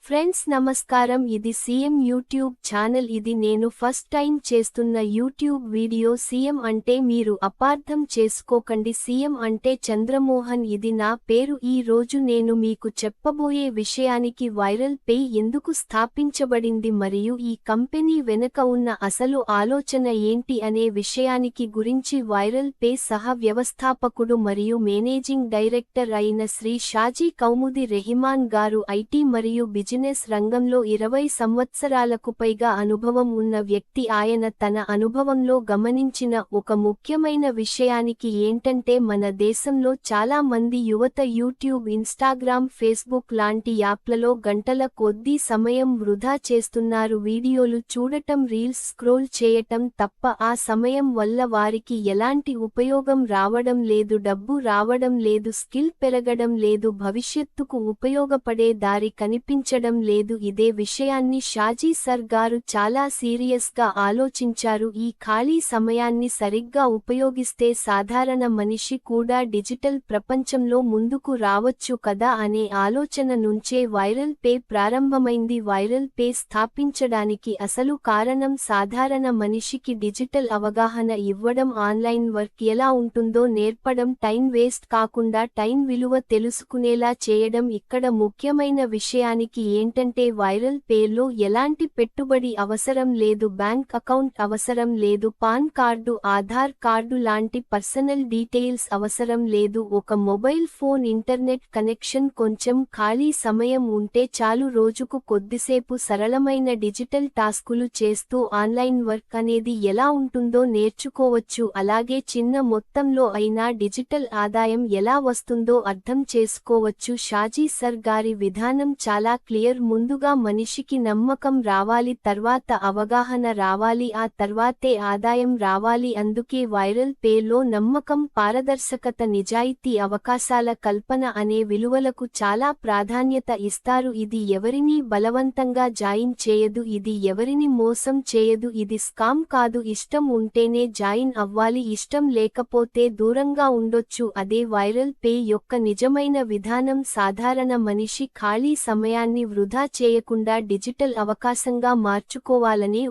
Friends నమస్కారం, ఇది CM YouTube channel. ఇది నేను ఫస్ట్ టైం చేస్తున్న యూట్యూబ్ వీడియో. సీఎం అంటే మీరు అపార్థం చేసుకోకండి, సీఎం అంటే చంద్రమోహన్, ఇది నా పేరు. ఈ రోజు నేను మీకు చెప్పబోయే విషయానికి వైరల్ పే ఎందుకు స్థాపించబడింది మరియు ఈ కంపెనీ వెనుక ఉన్న అసలు ఆలోచన ఏంటి అనే విషయానికి గురించి వైరల్ పే సహ వ్యవస్థాపకుడు మరియు మేనేజింగ్ డైరెక్టర్ అయిన శ్రీ షాజీ కౌముది రెహిమాన్ గారు ఐటీ మరియు బిజినెస్ రంగంలో 20 సంవత్సరాలకు పైగా అనుభవం ఉన్న వ్యక్తి. ఆయన తన అనుభవంలో గమనించిన ఒక ముఖ్యమైన విషయానికి ఏంటంటే మన దేశంలో చాలా మంది యువత యూట్యూబ్, ఇన్స్టాగ్రామ్, ఫేస్బుక్ లాంటి యాప్లలో గంటల కొద్దీ సమయం వృధా చేస్తున్నారు. వీడియోలు చూడటం, రీల్స్ స్క్రోల్ చేయటం తప్ప ఆ సమయం వల్ల వారికి ఎలాంటి ఉపయోగం రావడం లేదు, డబ్బు రావడం లేదు, స్కిల్ పెరగడం లేదు, భవిష్యత్తుకు ఉపయోగపడే దారి కనిపించడం లేదు. ఇదే విషయాన్ని షాజీ సర్ గారు చాలా సీరియస్ గా ఆలోచించారు. ఈ ఖాళీ సమయాన్ని సరిగ్గా ఉపయోగిస్తే సాధారణ మనిషి కూడా డిజిటల్ ప్రపంచంలో ముందుకు రావచ్చు కదా అనే ఆలోచన నుంచే వైరల్ పే ప్రారంభమైంది. వైరల్ పే స్థాపించడానికి అసలు కారణం సాధారణ మనిషికి డిజిటల్ అవగాహన ఇవ్వడం, ఆన్లైన్ వర్క్ ఎలా ఉంటుందో నేర్పడం, టైం వేస్ట్ కాకుండా టైం విలువ తెలుసుకునేలా చేయడం. ఇక్కడ ముఖ్యమైన విషయానికి ఏంటంటే వైరల్ పేలో ఎలాంటి పెట్టుబడి అవసరం లేదు, బ్యాంక్ అకౌంట్ అవసరం లేదు, పాన్ కార్డు, ఆధార్ కార్డు లాంటి పర్సనల్ డీటెయిల్స్ అవసరం లేదు. ఒక మొబైల్ ఫోన్, ఇంటర్నెట్ కనెక్షన్, కొంచెం ఖాళీ సమయం ఉంటే చాలు. రోజుకు కొద్దిసేపు సరళమైన డిజిటల్ టాస్కులు చేస్తూ ఆన్లైన్ వర్క్ అనేది ఎలా ఉంటుందో నేర్చుకోవచ్చు. అలాగే చిన్న మొత్తంలో అయినా డిజిటల్ ఆదాయం ఎలా వస్తుందో అర్థం చేసుకోవచ్చు. షాజీ సర్ గారి విధానం చాలా క్లియర్. ముందుగా మనిషికి నమ్మకం రావాలి, తర్వాత అవగాహన రావాలి, ఆ తర్వాతే ఆదాయం రావాలి. అందుకే వైరల్ పేలో నమ్మకం, పారదర్శకత, నిజాయితీ, అవకాశాల కల్పన అనే విలువలకు చాలా ప్రాధాన్యత ఇస్తారు. ఇది ఎవరినీ బలవంతంగా జాయిన్ చేయదు, ఇది ఎవరిని మోసం చేయదు, ఇది స్కామ్ కాదు. ఇష్టం ఉంటేనే జాయిన్ అవ్వాలి, ఇష్టం లేకపోతే దూరంగా ఉండొచ్చు. అదే వైరల్ పే యొక్క నిజమైన విధానం. సాధారణ మనిషి ఖాళీ సమయాన్ని వృధా చేయకుండా డిజిటల్ అవకాశంగా మార్చుకోవాలనే